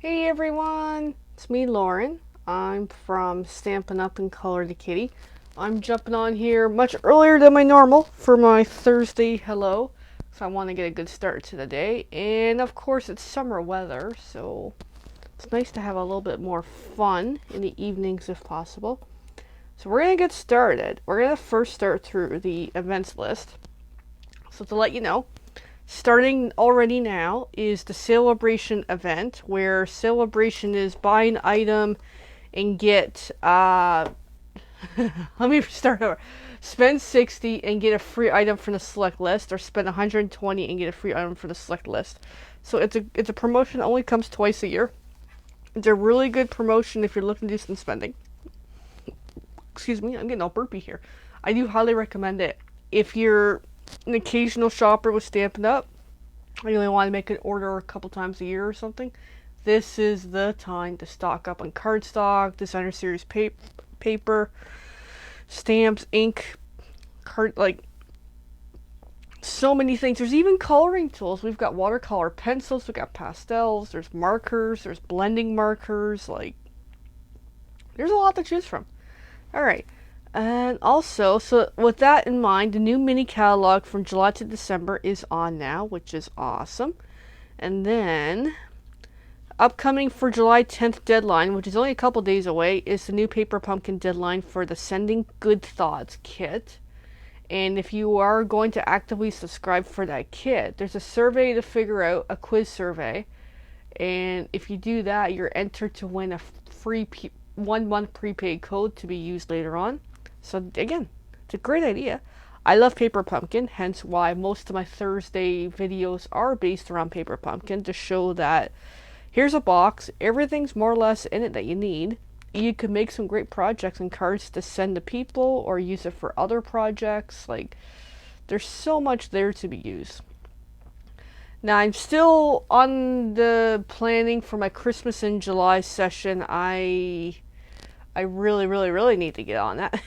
Hey everyone, it's me Lauren. I'm from Stampin' Up and Color to Kitty. I'm jumping on here much earlier than my normal for my Thursday hello. So I want to get a good start to the day. And of course it's summer weather, so it's nice to have a little bit more fun in the evenings if possible. So we're going to get started. We're going to first start through the events list. So to let you know, starting already now is the Sale-A-Bration event, where Sale-A-Bration is buy an item and get let me start over. Spend 60 and get a free item from the select list, or spend 120 and get a free item from the select list. So it's a promotion that only comes twice a year. It's a really good promotion if you're looking to do some spending. Excuse me, I'm getting all burpy here. I do highly recommend it. If you're an occasional shopper with Stampin' Up, or you only want to make an order a couple times a year or something, this is the time to stock up on cardstock, designer series paper, stamps, ink, like so many things. There's even coloring tools. We've got watercolor pencils, we've got pastels, there's markers, there's blending markers. Like, there's a lot to choose from. All right. And also, so with that in mind, the new mini catalog from July to December is on now, which is awesome. And then, upcoming for July 10th deadline, which is only a couple days away, is the new Paper Pumpkin deadline for the Sending Good Thoughts kit. And if you are going to actively subscribe for that kit, there's a survey to figure out, a quiz survey. And if you do that, you're entered to win a free 1 month prepaid code to be used later on. So again, it's a great idea. I love Paper Pumpkin, hence why most of my Thursday videos are based around Paper Pumpkin, to show that here's a box, everything's more or less in it that you need. You could make some great projects and cards to send to people or use it for other projects. Like, there's so much there to be used. Now, I'm still on the planning for my Christmas in July session. I really need to get on that.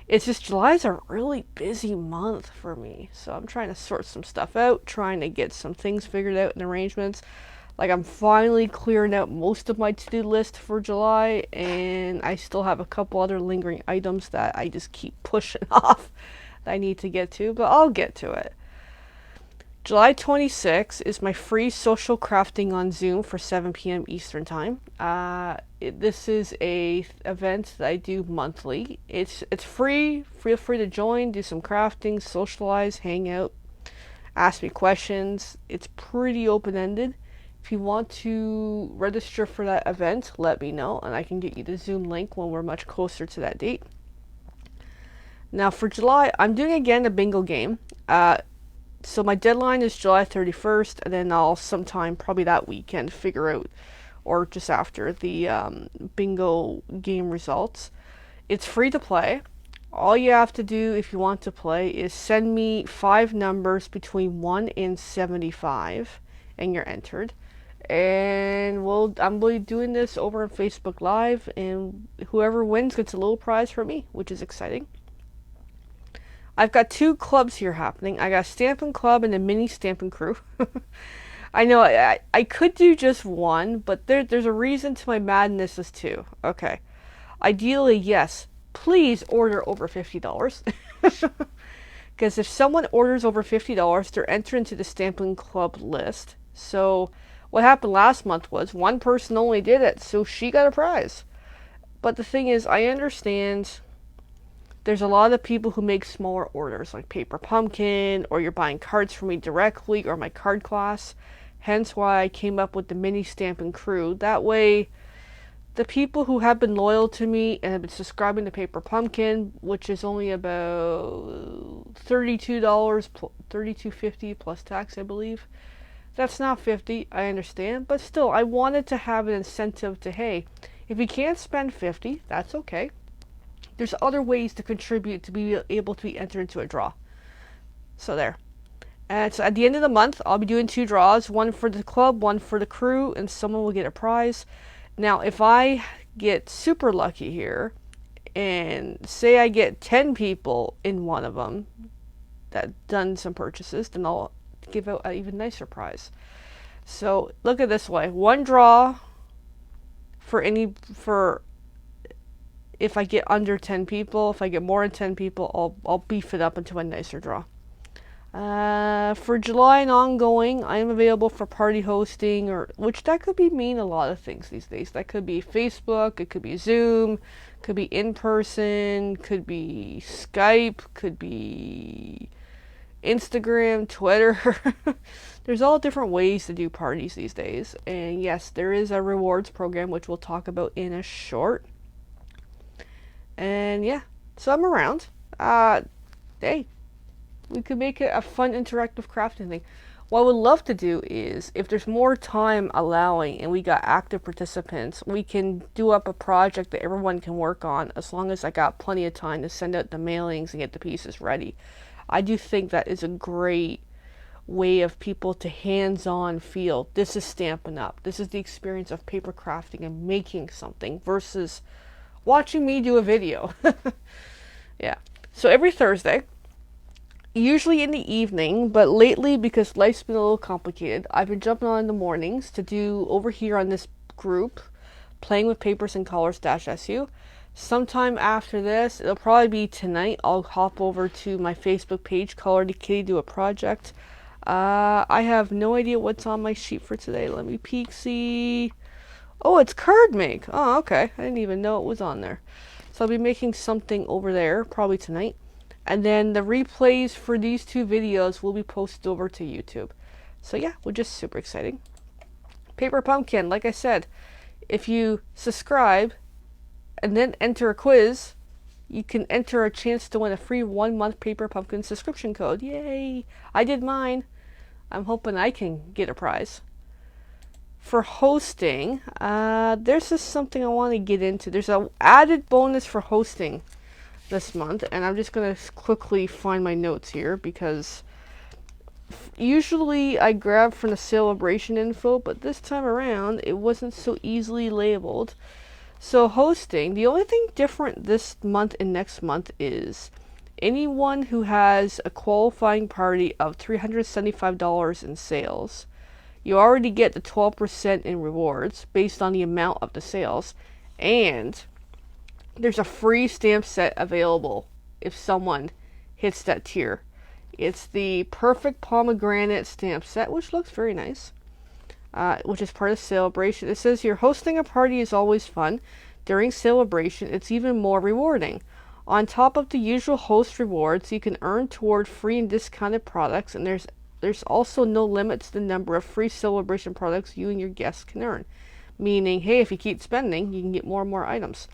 It's just July's a really busy month for me. So I'm trying to sort some stuff out, trying to get some things figured out in arrangements. Like, I'm finally clearing out most of my to-do list for July, and I still have a couple other lingering items that I just keep pushing off that I need to get to, but I'll get to it. July 26th is my free social crafting on Zoom for 7 p.m. Eastern Time. This is a event that I do monthly. It's free. Feel free to join, do some crafting, socialize, hang out, ask me questions. It's pretty open-ended. If you want to register for that event, let me know, and I can get you the Zoom link when we're much closer to that date. Now for July, I'm doing again a bingo game. So my deadline is July 31st, and then I'll sometime probably that weekend figure out, or just after, the bingo game results. It's free to play. All you have to do if you want to play is send me 5 numbers between 1 and 75, and you're entered. And I'm really doing this over on Facebook Live, and whoever wins gets a little prize for me, which is exciting. I've got 2 clubs here happening. I got Stampin' Club and a mini Stampin' Crew. I know I could do just one, but there's a reason to my madness as 2. Okay. Ideally, yes. Please order over $50. Because if someone orders over $50, they're entered into the Stampin' Club list. So what happened last month was one person only did it, so she got a prize. But the thing is, I understand there's a lot of people who make smaller orders, like Paper Pumpkin, or you're buying cards from me directly, or my card class. Hence why I came up with the mini Stampin' Crew. That way, the people who have been loyal to me and have been subscribing to Paper Pumpkin, which is only about $32, $32.50 plus tax, I believe. That's not 50, I understand, but still, I wanted to have an incentive to, hey, if you can't spend 50, that's okay. There's other ways to contribute to be able to be entered into a draw. So there. And so at the end of the month, I'll be doing 2 draws, one for the club, one for the crew, and someone will get a prize. Now, if I get super lucky here, and say I get 10 people in one of them that done some purchases, then I'll give out an even nicer prize. So look at it this way: 1 draw for if I get under 10 people. If I get more than 10 people, I'll beef it up into a nicer draw. For July and ongoing, I am available for party hosting, which that could mean a lot of things these days. That could be Facebook, it could be Zoom, could be in person, could be Skype, could be Instagram, Twitter. There's all different ways to do parties these days. And yes, there is a rewards program, which we'll talk about in a short. And yeah, so I'm around. Hey, we could make it a fun interactive crafting thing. What I would love to do is, if there's more time allowing and we got active participants, we can do up a project that everyone can work on, as long as I got plenty of time to send out the mailings and get the pieces ready. I do think that is a great way of people to hands-on feel. This is Stampin' Up. This is the experience of paper crafting and making something versus watching me do a video. Yeah. So every Thursday, usually in the evening, but lately, because life's been a little complicated, I've been jumping on in the mornings to do over here on this group, Playing with Papers and Colors -SU. Sometime after this, it'll probably be tonight, I'll hop over to my Facebook page, Color to Kitty, do a project. I have no idea what's on my sheet for today. Let me peek, see. Oh, it's card make. Oh, okay. I didn't even know it was on there. So I'll be making something over there, probably tonight. And then the replays for these two videos will be posted over to YouTube. So yeah, which is super exciting. Paper Pumpkin, like I said, if you subscribe and then enter a quiz, you can enter a chance to win a free 1-month Paper Pumpkin subscription code. Yay! I did mine. I'm hoping I can get a prize. For hosting, there's just something I want to get into. There's an added bonus for hosting this month, and I'm just going to quickly find my notes here, because usually I grab from the Sale-A-Bration info, but this time around it wasn't so easily labeled. So hosting, the only thing different this month and next month is anyone who has a qualifying party of $375 in sales, you already get the 12% in rewards based on the amount of the sales, and there's a free stamp set available if someone hits that tier. It's the Perfect Pomegranate stamp set, which looks very nice, which is part of Sale-A-Bration. It says here, hosting a party is always fun. During Sale-A-Bration, it's even more rewarding. On top of the usual host rewards, you can earn toward free and discounted products, and there's also no limit to the number of free Sale-A-Bration products you and your guests can earn. Meaning, hey, if you keep spending, you can get more and more items.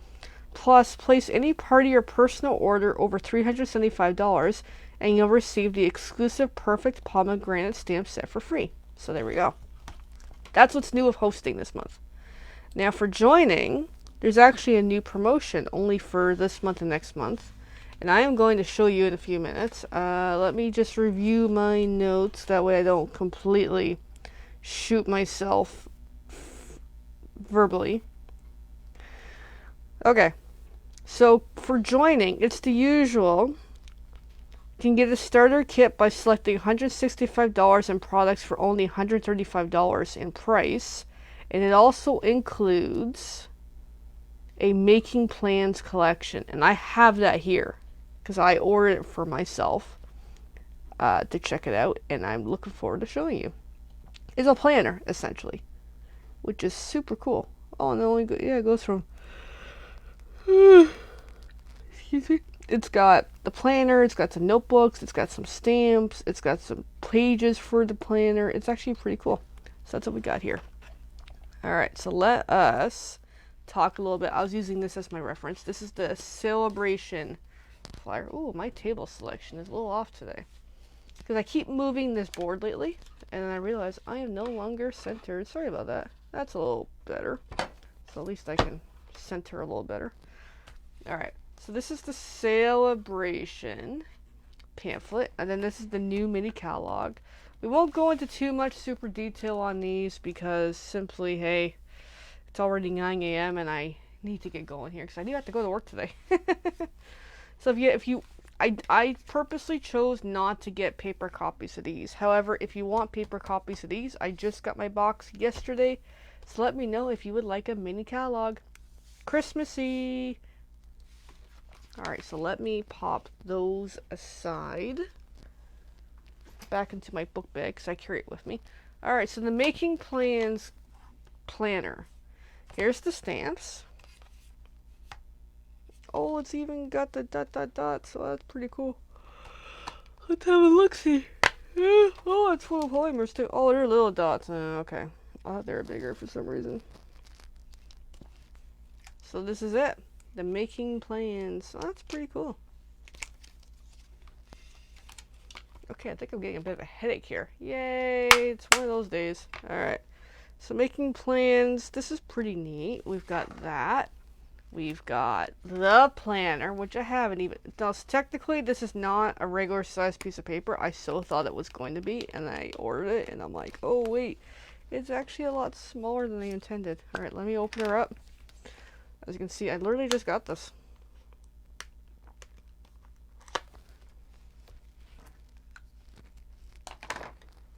Plus, place any party or personal order over $375, and you'll receive the exclusive Perfect Pomegranate stamp set for free. So there we go. That's what's new with hosting this month. Now for joining, there's actually a new promotion only for this month and next month, and I am going to show you in a few minutes. Let me just review my notes, that way I don't completely shoot myself verbally. Okay, so for joining, it's the usual. You can get a starter kit by selecting $165 in products for only $135 in price, and it also includes a Making Plans collection, and I have that here because I ordered it for myself to check it out, and I'm looking forward to showing you. It's a planner, essentially, which is super cool. Oh, and it goes from excuse me. It's got the planner, it's got some notebooks, it's got some stamps, it's got some pages for the planner. It's actually pretty cool. So that's what we got here. Alright, so let us talk a little bit. I was using this as my reference. This is the Sale-A-Bration flyer. Oh, my table selection is a little off today, because I keep moving this board lately, and then I realize I am no longer centered. Sorry about that. That's a little better. So at least I can center a little better. Alright, so this is the Sale-A-Bration pamphlet, and then this is the new mini catalog. We won't go into too much super detail on these, because simply, hey, it's already 9 a.m. and I need to get going here, because I do have to go to work today. So I purposely chose not to get paper copies of these. However, if you want paper copies of these, I just got my box yesterday. So let me know if you would like a mini catalog. Christmassy. Alright, so let me pop those aside. Back into my book bag because I carry it with me. Alright, so the Making Plans planner. Here's the stamps. Oh, it's even got the ... so that's pretty cool. Let's have a look-see. Yeah. Oh, it's full of polymers too. Oh, they're little dots. Okay. I thought they were bigger for some reason. So this is it. The Making Plans. Oh, that's pretty cool. Okay, I think I'm getting a bit of a headache here. Yay! It's one of those days. Alright. So Making Plans. This is pretty neat. We've got that. We've got the planner, which I haven't even... Now, technically, this is not a regular size piece of paper. I so thought it was going to be, and I ordered it, and I'm like, oh, wait. It's actually a lot smaller than I intended. Alright, let me open her up. As you can see, I literally just got this.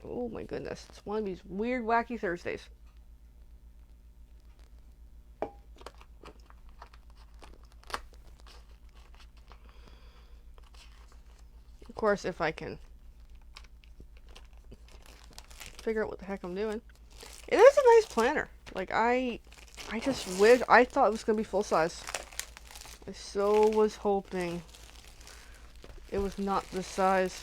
Oh my goodness. It's one of these weird, wacky Thursdays. Of course, if I can figure out what the heck I'm doing. It is a nice planner. Like, I just wish... I thought it was going to be full size. I so was hoping it was not this size.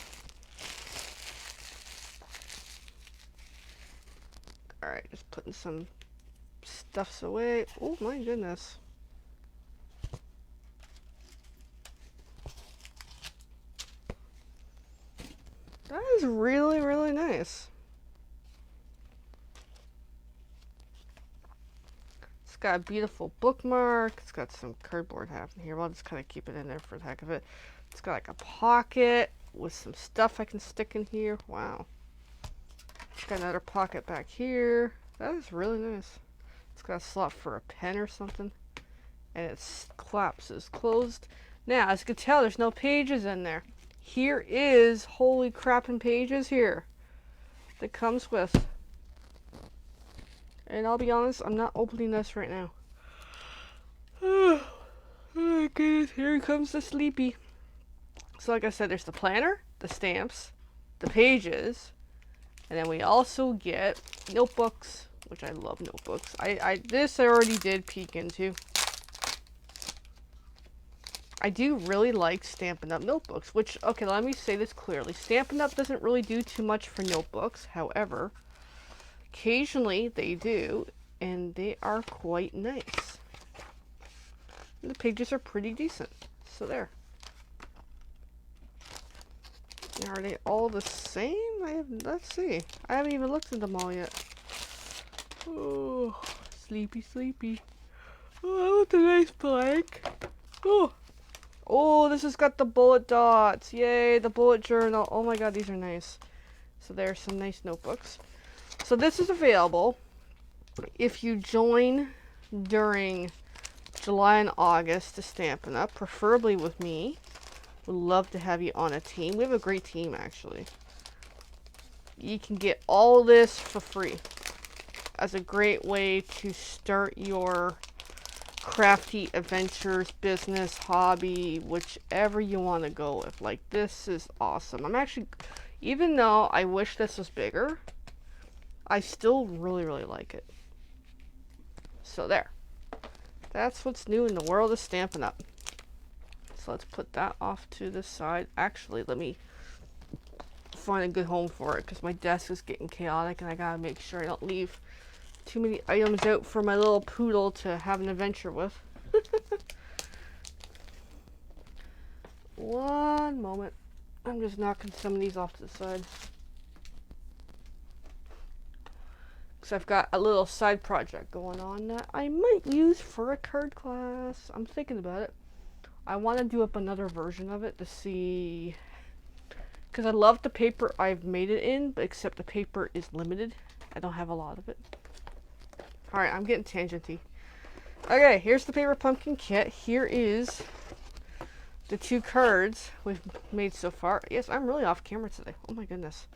Alright, just putting some stuffs away. Oh my goodness. That is really, really nice. It's got a beautiful bookmark. It's got some cardboard happening here. I'll just kind of keep it in there for the heck of it. It's got like a pocket with some stuff I can stick in here. Wow. It's got another pocket back here. That is really nice. It's got a slot for a pen or something. And it collapses closed. Now, as you can tell, there's no pages in there. Here is holy crap and pages here that comes with. And I'll be honest, I'm not opening this right now. Oh my goodness, here comes the sleepy. So like I said, there's the planner, the stamps, the pages, and then we also get notebooks, which I love notebooks. This I already did peek into. I do really like Stampin' Up! Notebooks, which, okay, let me say this clearly. Stampin' Up! Doesn't really do too much for notebooks. However, occasionally they do, and they are quite nice. And the pages are pretty decent. So there. Are they all the same? Let's see. I haven't even looked at them all yet. Oh, sleepy, sleepy. Oh, that's a nice blank. Oh, this has got the bullet dots. Yay, the bullet journal. Oh my god, these are nice. So there's some nice notebooks. So this is available if you join during July and August to Stampin' Up, preferably with me. Would love to have you on a team. We have a great team, actually. You can get all this for free as a great way to start your crafty adventures, business, hobby, whichever you want to go with. Like, this is awesome. I'm actually, even though I wish this was bigger, I still really, really like it. So there. That's what's new in the world of Stampin' Up! So let's put that off to the side. Actually, let me find a good home for it because my desk is getting chaotic and I gotta make sure I don't leave too many items out for my little poodle to have an adventure with. One moment. I'm just knocking some of these off to the side. Because I've got a little side project going on that I might use for a card class. I'm thinking about it. I want to do up another version of it to see, because I love the paper I've made it in, but except the paper is limited. I don't have a lot of it. Alright, I'm getting tangenty. Okay, here's the paper pumpkin kit. Here is the 2 cards we've made so far. Yes, I'm really off camera today. Oh my goodness.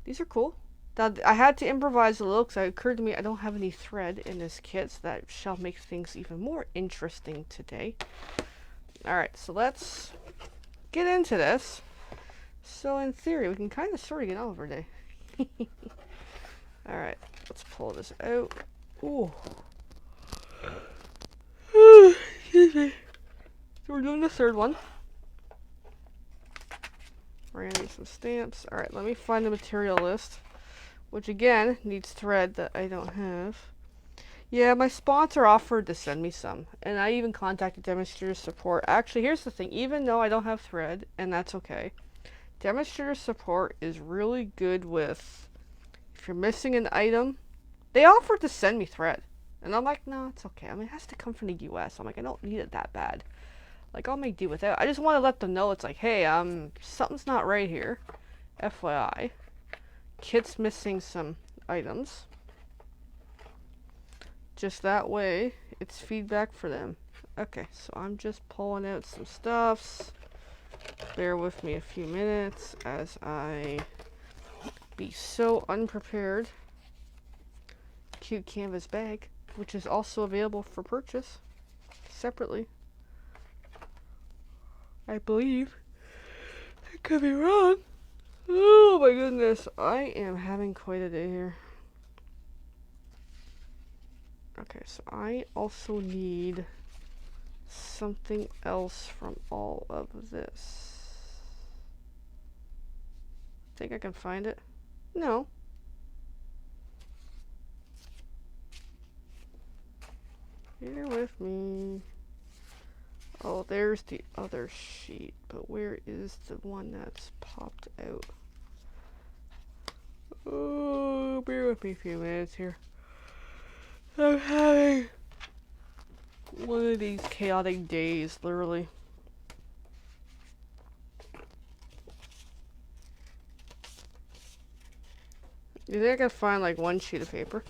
These are cool. Now, I had to improvise a little because it occurred to me I don't have any thread in this kit, so that shall make things even more interesting today. Alright, so let's get into this. So in theory, we can kind of sort of get on over day. Alright, let's pull this out. Ooh. Excuse me. So we're doing the third one. We're gonna need some stamps. Alright, let me find the material list. Which again, needs thread that I don't have. Yeah, my sponsor offered to send me some. And I even contacted Demonstrator Support. Actually, here's the thing. Even though I don't have thread, and that's okay, Demonstrator Support is really good with, if you're missing an item, they offered to send me thread. And I'm like, no, it's okay. I mean, it has to come from the US. I'm like, I don't need it that bad. Like, I'll make do without. I just want to let them know it's like, hey, something's not right here. FYI. Kit's missing some items. Just that way, it's feedback for them. Okay, so I'm just pulling out some stuffs. Bear with me a few minutes as I be so unprepared. Cute canvas bag, which is also available for purchase separately. I believe. I could be wrong. Oh my goodness, I am having quite a day here. Okay, so I also need something else from all of this. Think I can find it? No. Bear with me. Oh, there's the other sheet, but where is the one that's popped out? Oh, bear with me a few minutes here. I'm having one of these chaotic days, literally. You think I can find like one sheet of paper?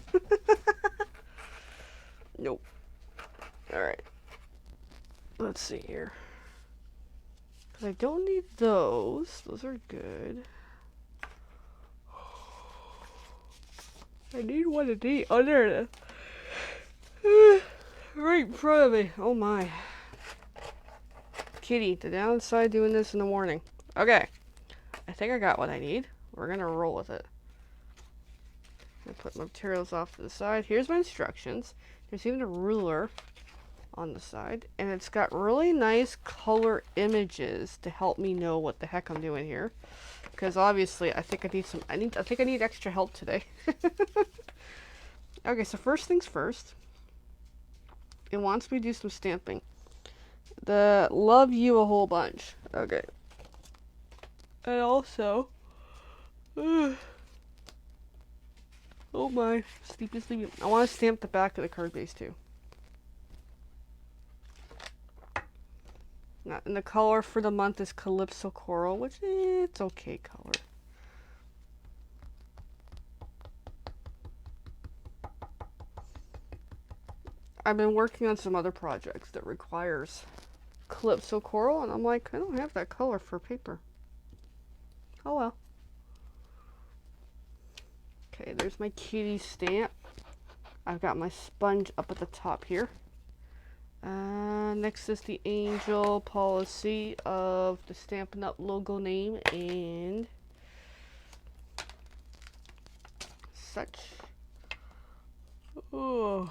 Nope. Alright. Let's see here. Because I don't need those. Those are good. I need one of these. Oh, there it is. Right in front of me. Oh my. Kitty, the downside doing this in the morning. Okay. I think I got what I need. We're going to roll with it. I put my materials off to the side. Here's my instructions. There's even a ruler on the side. And it's got really nice color images to help me know what the heck I'm doing here. Because obviously I think I need extra help today. Okay, so first things first. It wants me to do some stamping. The love you a whole bunch. Okay. And also, oh my, sleepy. I want to stamp the back of the card base too. And the color for the month is Calypso Coral, which it's okay color. I've been working on some other projects that requires Calypso Coral, and I'm like, I don't have that color for paper. Oh well. Okay, there's my kitty stamp. I've got my sponge up at the top here. Next is the angel policy of the Stampin' Up! Logo name and such. Oh.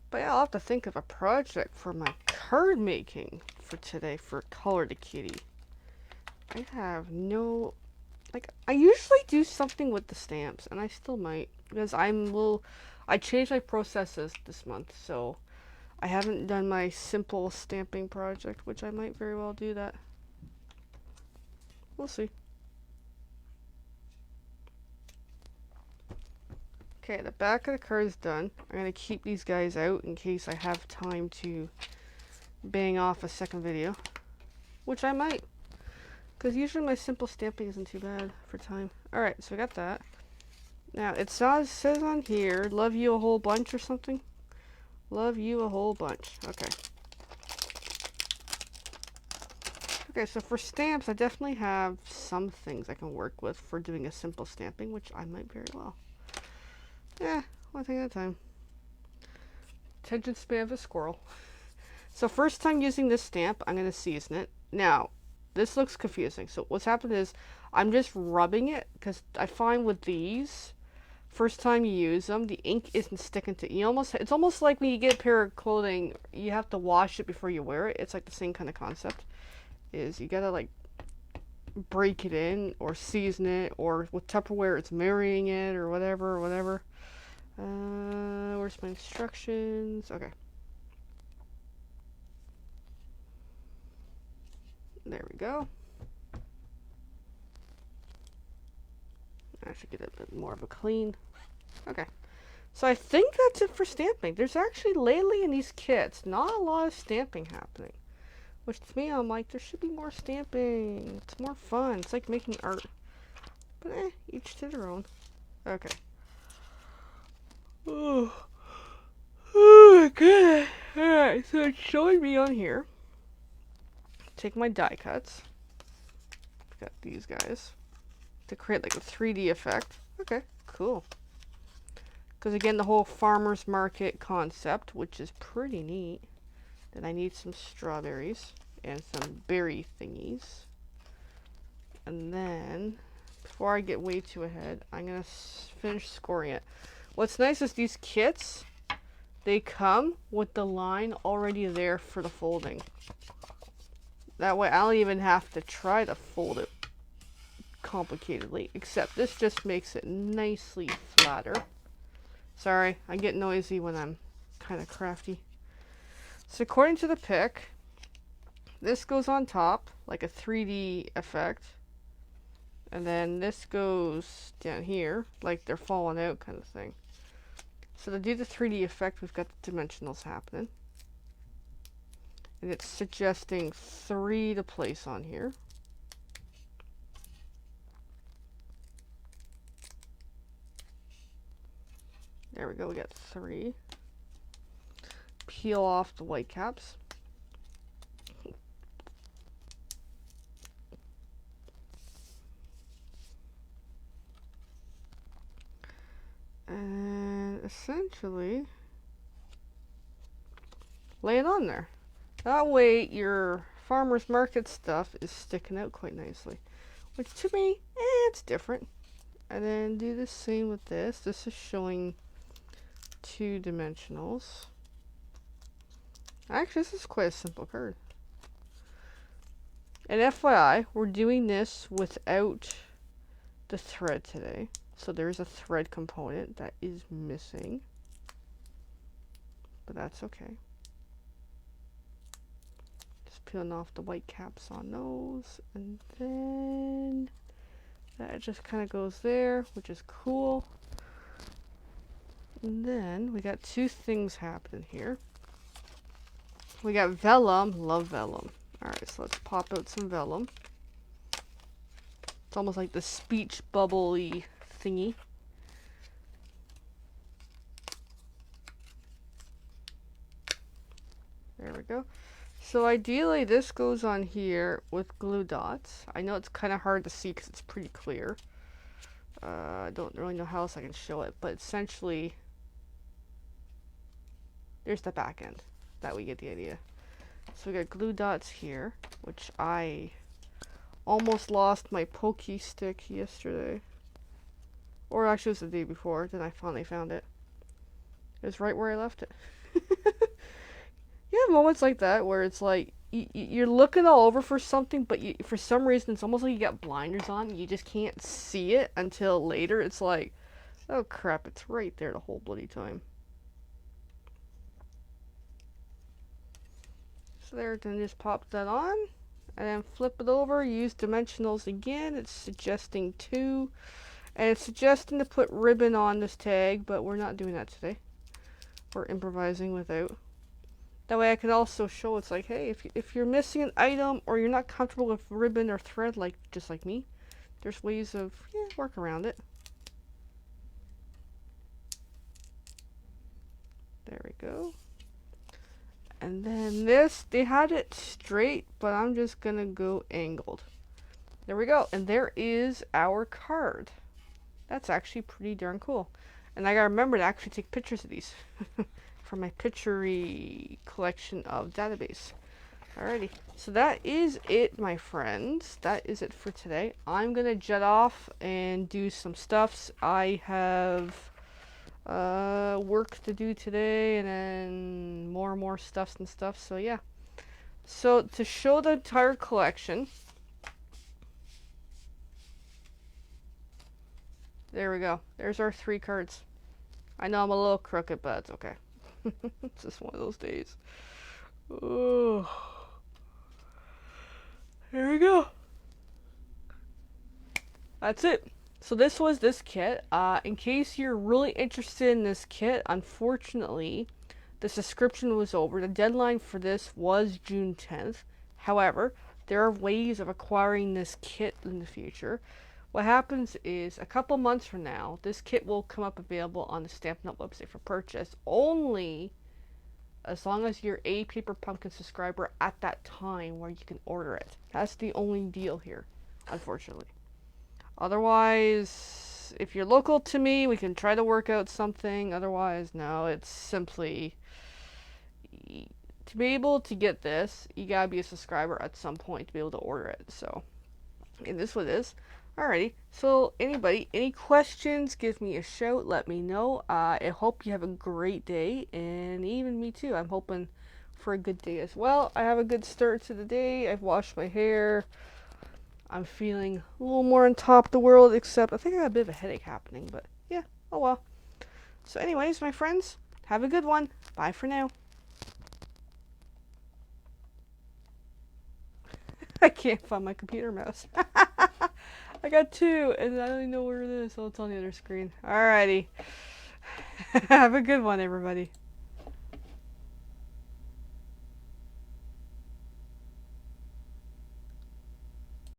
But yeah, I'll have to think of a project for my card making for today for Color the Kitty. I have no, like, I usually do something with the stamps, and I still might, because I changed my processes this month, so I haven't done my simple stamping project, which I might very well do that. We'll see. Okay, the back of the card is done. I'm going to keep these guys out in case I have time to bang off a second video. which I might. Because usually my simple stamping isn't too bad for time. Alright, so we got that. Now, it says on here, love you a whole bunch or something. Love you a whole bunch. Okay. Okay, so for stamps, I definitely have some things I can work with for doing a simple stamping, which I might very well. Yeah, one thing at a time. Attention span of a squirrel. So first time using this stamp, I'm going to season it. Now, this looks confusing. So what's happened is I'm just rubbing it because I find with these, first time you use them, the ink isn't sticking to you. It's almost like when you get a pair of clothing, you have to wash it before you wear it. It's like the same kind of concept. Is you gotta like break it in or season it, or with Tupperware it's marrying it or whatever. Where's my instructions? Okay. There we go. I should get a bit more of a clean. Okay. So I think that's it for stamping. There's actually lately in these kits not a lot of stamping happening. Which to me, I'm like, there should be more stamping. It's more fun. It's like making art. But each to their own. Okay. Oh my god. Alright, so it's showing me on here. Take my die cuts. I've got these guys. To create like a 3D effect. Okay, cool. Because again, the whole farmer's market concept, which is pretty neat. Then I need some strawberries and some berry thingies. And then, before I get way too ahead, I'm going to finish scoring it. What's nice is these kits, they come with the line already there for the folding. That way I don't even have to try to fold it complicatedly, except this just makes it nicely flatter. Sorry, I get noisy when I'm kind of crafty. So according to the pic, this goes on top like a 3D effect, and then this goes down here like they're falling out kind of thing. So to do the 3D effect, we've got the dimensionals happening, and it's suggesting 3 to place on here. There we go, we got 3. Peel off the white caps. And essentially lay it on there. That way your farmer's market stuff is sticking out quite nicely. Which to me, it's different. And then do the same with this. This is showing 2 dimensionals. Actually, this is quite a simple card. And FYI, we're doing this without the thread today. So there's a thread component that is missing. But that's okay. Just peeling off the white caps on those. And then that just kind of goes there, which is cool. And then we got 2 things happening here. We got vellum. Love vellum. Alright, so let's pop out some vellum. It's almost like the speech bubbly thingy. There we go. So ideally this goes on here with glue dots. I know it's kind of hard to see because it's pretty clear. I don't really know how else I can show it, but essentially there's the back end. That we get the idea. So we got glue dots here, which I almost lost my pokey stick yesterday. Or actually it was the day before, then I finally found it. It was right where I left it. You have moments like that where it's like, you're looking all over for something, but for some reason it's almost like you got blinders on, and you just can't see it until later. It's like, oh crap, it's right there the whole bloody time. So there, then just pop that on, and then flip it over, use dimensionals again. It's suggesting 2, and it's suggesting to put ribbon on this tag, but we're not doing that today. We're improvising without. That way I can also show it's like, hey, if you're missing an item or you're not comfortable with ribbon or thread, like just like me, there's ways of work around it. There we go. And then this, they had it straight, but I'm just gonna go angled. There we go. And there is our card. That's actually pretty darn cool. And I gotta remember to actually take pictures of these for my picture-y collection of database. Alrighty, so that is it, my friends. That is it for today. I'm gonna jet off and do some stuffs. I have work to do today, and then more and more stuffs and stuff. So yeah. So to show the entire collection, there we go. There's our 3 cards. I know I'm a little crooked, but it's okay. It's just one of those days. Oh, here we go. That's it. So this was this kit. In case you're really interested in this kit, unfortunately, the subscription was over. The deadline for this was June 10th. However, there are ways of acquiring this kit in the future. What happens is, a couple months from now, this kit will come up available on the Stampin' Up! Website for purchase, only as long as you're a Paper Pumpkin subscriber at that time where you can order it. That's the only deal here, unfortunately. Otherwise, if you're local to me, we can try to work out something. Otherwise, no, it's simply, to be able to get this, you gotta be a subscriber at some point to be able to order it. So, and this what it is. Alrighty, so anybody, any questions, give me a shout, let me know. I hope you have a great day, and even me too. I'm hoping for a good day as well. I have a good start to the day. I've washed my hair. I'm feeling a little more on top of the world, except I think I got a bit of a headache happening, but yeah, oh well. So anyways, my friends, have a good one. Bye for now. I can't find my computer mouse. I got 2, and I don't even know where it is, so it's on the other screen. Alrighty. Have a good one, everybody.